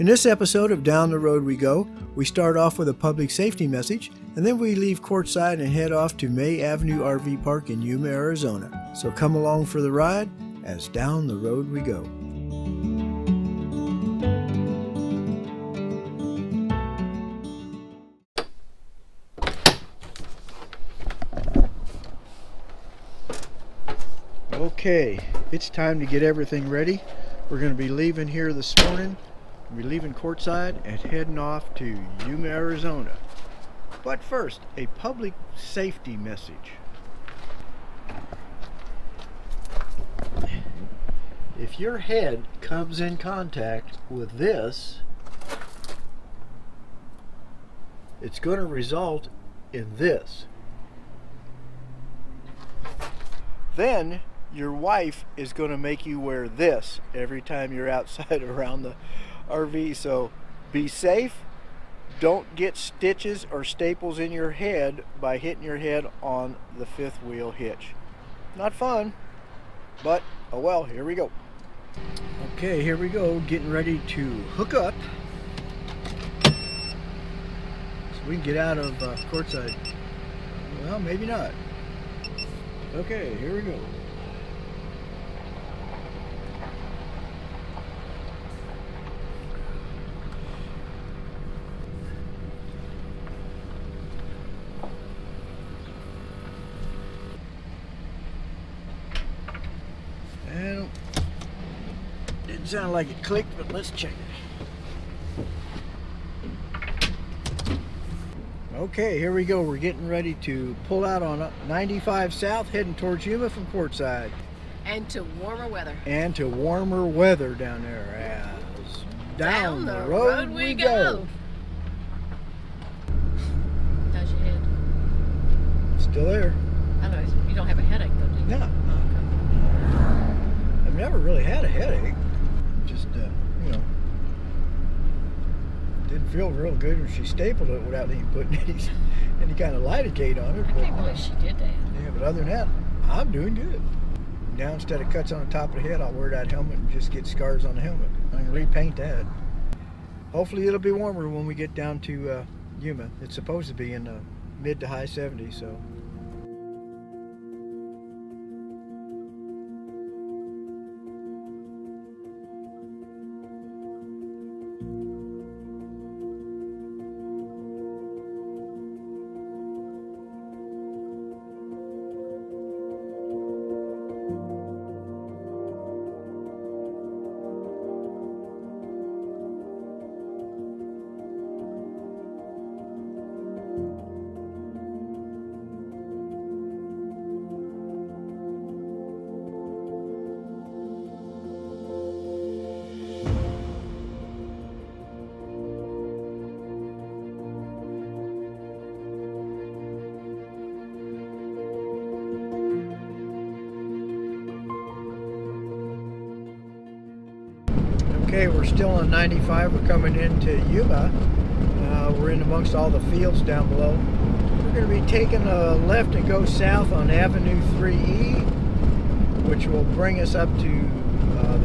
In this episode of Down the Road We Go, we start off with a public safety message, and then we leave courtside and head off to May Avenue RV Park in Yuma, Arizona. So come along for the ride as Down the Road We Go. Okay, it's time to get everything ready. We're going to be leaving here this morning. We're leaving courtside and heading off to Yuma, Arizona. But first, a public safety message. If your head comes in contact with this, it's going to result in this. Then your wife is going to make you wear this every time you're outside around the RV. So be safe. Don't get stitches or staples in your head by hitting your head on the fifth wheel hitch. Not fun, but oh well, here we go. Okay, here we go, getting ready to hook up so we can get out of courtside. Well, maybe not. Okay, here we go. Well, didn't sound like it clicked, but let's check it. Okay, here we go. We're getting ready to pull out on 95 South, heading towards Yuma from courtside. And to warmer weather. And to warmer weather down there. As down the road we go. How's your head? Still there. I know, you don't have a headache though, do you? No. I've never really had a headache. Just, you know, didn't feel real good when she stapled it without even putting any kind of lidocaine on it. I can't believe she did that. Yeah, but other than that, I'm doing good. Now instead of cuts on the top of the head, I'll wear that helmet and just get scars on the helmet. I can repaint that. Hopefully it'll be warmer when we get down to Yuma. It's supposed to be in the mid to high 70s, so. Okay, we're still on 95. We're coming into Yuma. We're in amongst all the fields down below. We're going to be taking a left and go south on Avenue 3E, which will bring us up to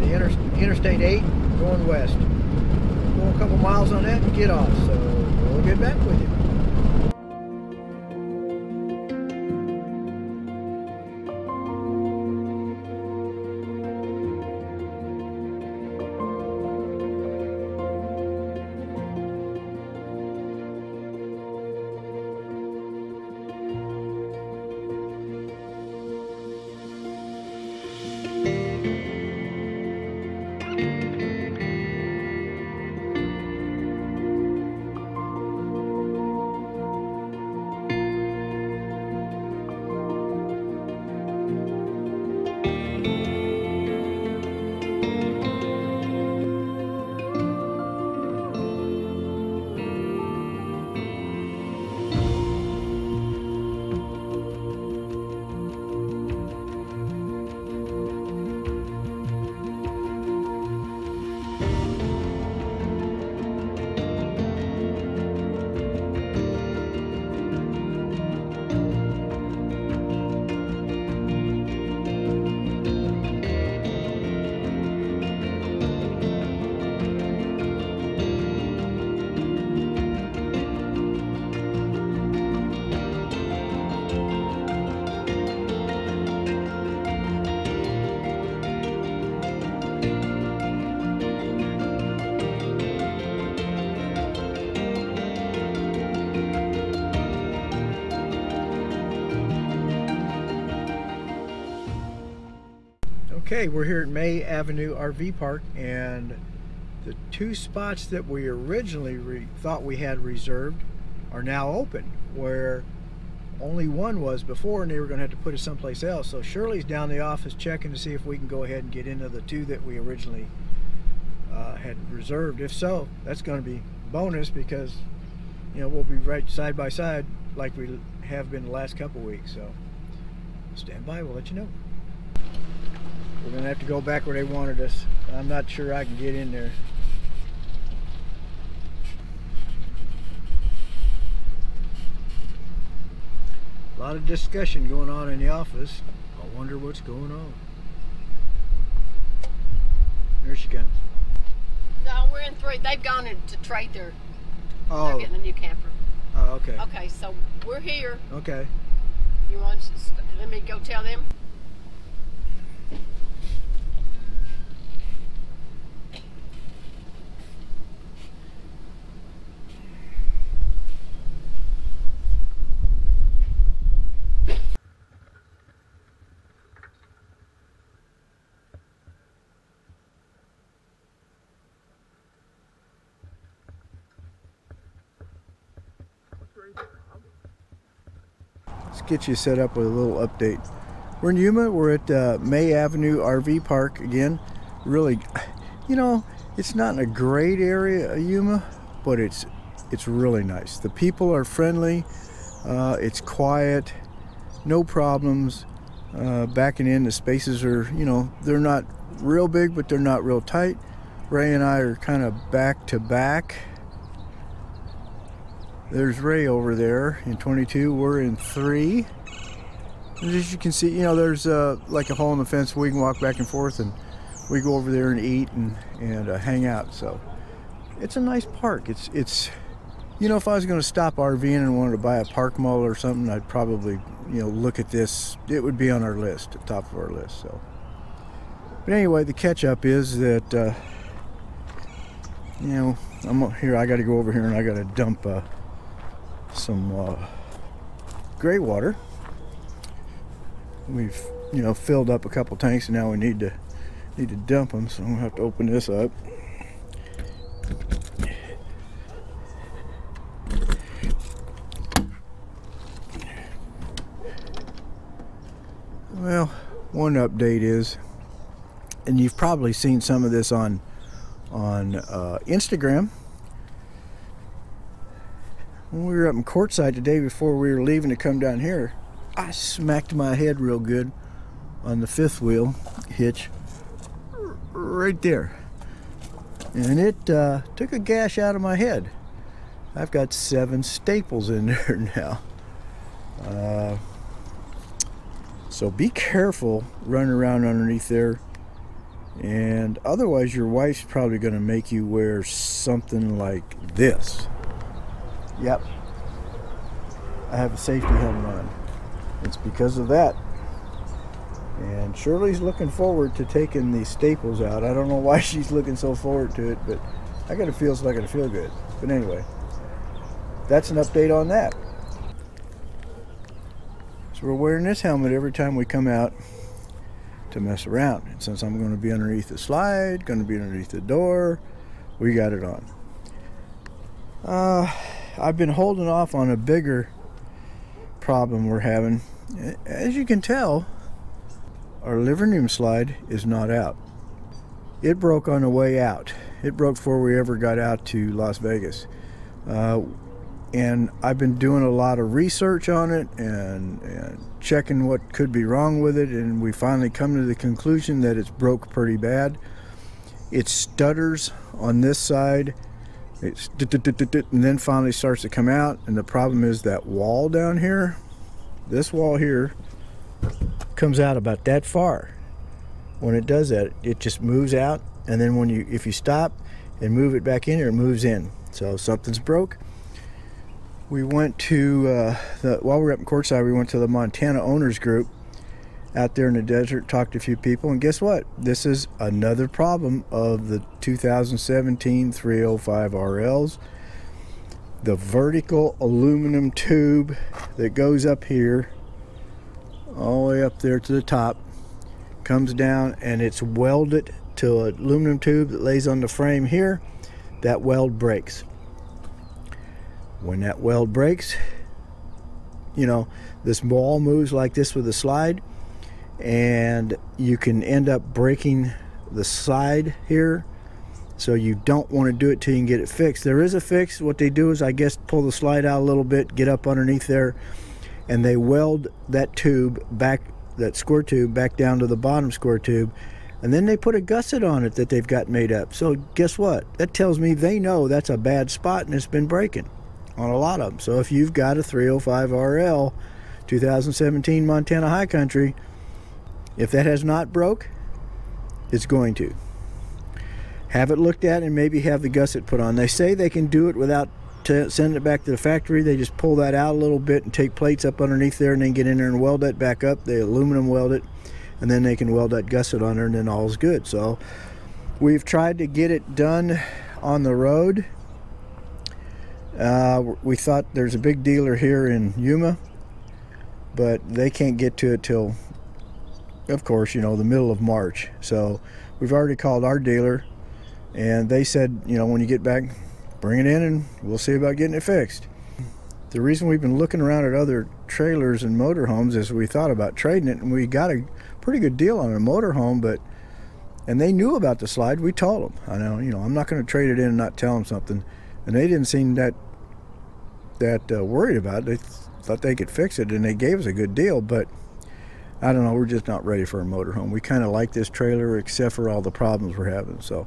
the Interstate 8 going west. Go a couple miles on that and get off. So we'll get back with you. Okay, we're here at May Avenue RV Park, and the two spots that we originally thought we had reserved are now open, where only one was before, and they were going to have to put it someplace else. So Shirley's down the office checking to see if we can go ahead and get into the two that we originally had reserved. If so, that's going to be bonus, because you know we'll be right side by side like we have been the last couple weeks. So stand by, we'll let you know. We're going to have to go back where they wanted us. I'm not sure I can get in there. A lot of discussion going on in the office. I wonder what's going on. There she comes. No, we're in 3. They've gone in to trade their. Oh. They're getting a new camper. Oh, okay. Okay, so we're here. Okay. You want to let me go tell them? Let's get you set up with a little update. We're in Yuma. We're at May Avenue RV Park again. Really, you know, it's not in a great area of Yuma, but it's really nice. The people are friendly. It's quiet, no problems. Backing in, the spaces are, you know, they're not real big, but they're not real tight. Ray and I are kind of back to back. There's Ray over there in 22. We're in 3. And as you can see, you know, there's like a hole in the fence. We can walk back and forth, and we go over there and eat and hang out. So it's a nice park. It's you know, if I was going to stop RVing and wanted to buy a park mall or something, I'd probably, you know, look at this. It would be on our list, at the top of our list. So, but anyway, the catch up is that you know, I'm here. I got to go over here and I got to dump some gray water. We've, you know, filled up a couple tanks, and now we need to dump them. So I'm gonna have to open this up. Well, one update is, and you've probably seen some of this on Instagram. When we were up in Courtside today, before we were leaving to come down here, I smacked my head real good on the 5th wheel hitch right there, and it took a gash out of my head. I've got 7 staples in there now. So be careful running around underneath there, and otherwise your wife's probably going to make you wear something like this. Yep, I have a safety helmet on. It's because of that. And Shirley's looking forward to taking these staples out. I don't know why she's looking so forward to it, but I gotta feel it's not gonna feel good. But anyway, that's an update on that. So we're wearing this helmet every time we come out to mess around. And since I'm gonna be underneath the slide, gonna be underneath the door, we got it on. I've been holding off on a bigger problem we're having. As you can tell, our living room slide is not out. It broke on the way out. It broke before we ever got out to Las Vegas. And I've been doing a lot of research on it and checking what could be wrong with it, and we finally come to the conclusion that it's broke pretty bad. It stutters on this side. It's and then finally starts to come out, and the problem is that wall down here, this wall here, comes out about that far. When it does that, it just moves out, and then when if you stop and move it back in here, it moves in. So something's broke. We went to while we were up in Courtside, we went to the Montana owners group out there in the desert, talked to a few people, and guess what? This is another problem of the 2017 305 RLs. The vertical aluminum tube that goes up here all the way up there to the top comes down and it's welded to an aluminum tube that lays on the frame here. That weld breaks. When that weld breaks, you know, this ball moves like this with a slide, and you can end up breaking the slide here. So you don't want to do it till you can get it fixed. There is a fix. What they do is, I guess, pull the slide out a little bit, get up underneath there, and they weld that tube back, that square tube, back down to the bottom square tube, and then they put a gusset on it that they've got made up. So guess what? That tells me they know that's a bad spot and it's been breaking on a lot of them. So if you've got a 305 RL 2017 Montana High Country, if that has not broke, it's going to. Have it looked at and maybe have the gusset put on. They say they can do it without sending it back to the factory. They just pull that out a little bit and take plates up underneath there and then get in there and weld that back up. They aluminum weld it, and then they can weld that gusset on there, and then all's good. So we've tried to get it done on the road. We thought there's a big dealer here in Yuma, but they can't get to it till, of course, you know, the middle of March. So we've already called our dealer, and they said, you know, when you get back, bring it in and we'll see about getting it fixed. The reason we've been looking around at other trailers and motorhomes is we thought about trading it, and we got a pretty good deal on a motorhome, and they knew about the slide. We told them, I know, you know, I'm not going to trade it in and not tell them something, and they didn't seem that worried about it. They thought they could fix it, and they gave us a good deal. But I don't know, we're just not ready for a motorhome. We kind of like this trailer, except for all the problems we're having. So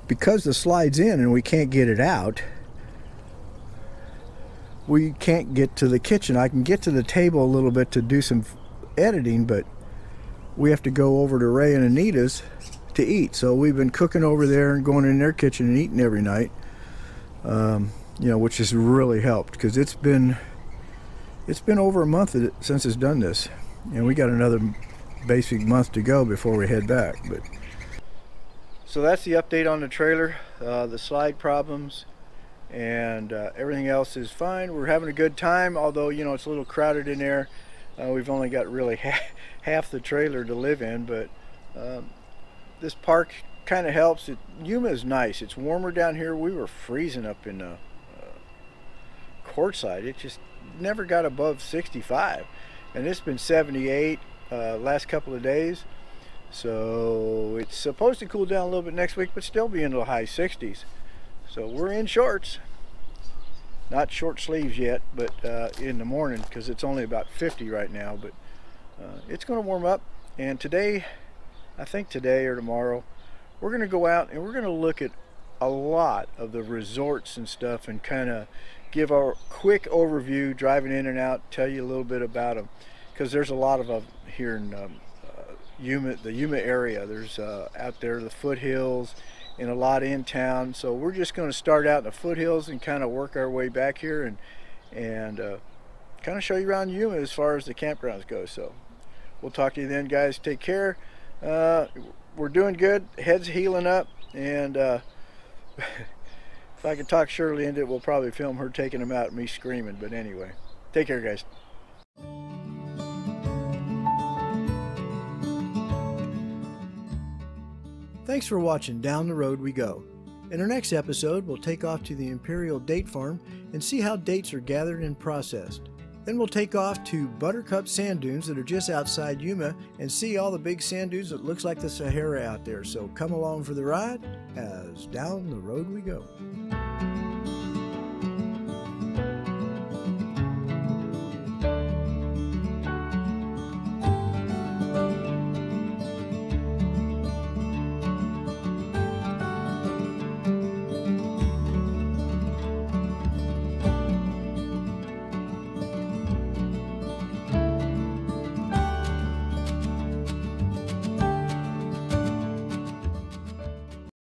because the slide's in and we can't get it out, we can't get to the kitchen. I can get to the table a little bit to do some editing, but we have to go over to Ray and Anita's to eat. So we've been cooking over there and going in their kitchen and eating every night, you know, which has really helped, because it's been over a month since it's done this, and we got another basic month to go before we head back. But so that's the update on the trailer. The slide problems and everything else is fine. We're having a good time, although, you know, it's a little crowded in there. We've only got really half the trailer to live in, but this park kind of helps. Yuma is nice. It's warmer down here. We were freezing up in Quartzsite. It just never got above 65, and it's been 78 last couple of days. So it's supposed to cool down a little bit next week, but still be into the high 60s. So we're in shorts, not short sleeves yet, but in the morning, because it's only about 50 right now. But it's going to warm up, and today, I think today or tomorrow, we're going to go out and we're going to look at a lot of the resorts and stuff, and kind of give our quick overview, driving in and out, tell you a little bit about them, because there's a lot of them here in Yuma, the Yuma area. There's out there the foothills and a lot in town. So we're just going to start out in the foothills and kind of work our way back here, and kind of show you around Yuma as far as the campgrounds go. So we'll talk to you then, guys. Take care. We're doing good. Head's healing up, and if I can talk Shirley into it, we'll probably film her taking them out and me screaming. But anyway, take care, guys. Thanks for watching Down the Road We Go. In our next episode, we'll take off to the Imperial Date Farm and see how dates are gathered and processed. Then we'll take off to Buttercup Sand Dunes that are just outside Yuma and see all the big sand dunes that looks like the Sahara out there. So come along for the ride as Down the Road We Go.